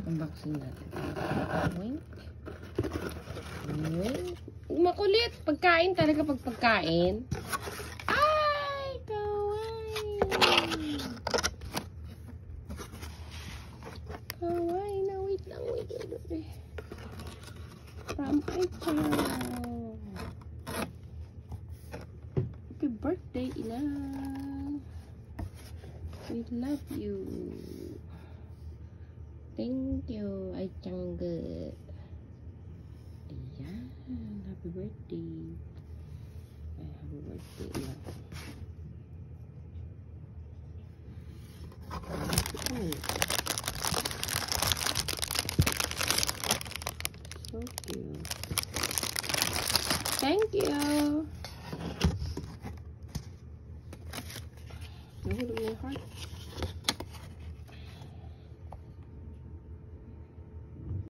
Unboxing natin. Wink. Wink. Makulit. Pagkain talaga pag pagkain. Ay, kawaii. Kawaii na. Wait lang. Wait. From iChow. Happy birthday, Ina. We love you. Thank you, iChangge. Ayan. Happy birthday. Ay, happy birthday, Ina. So cute. Thank you.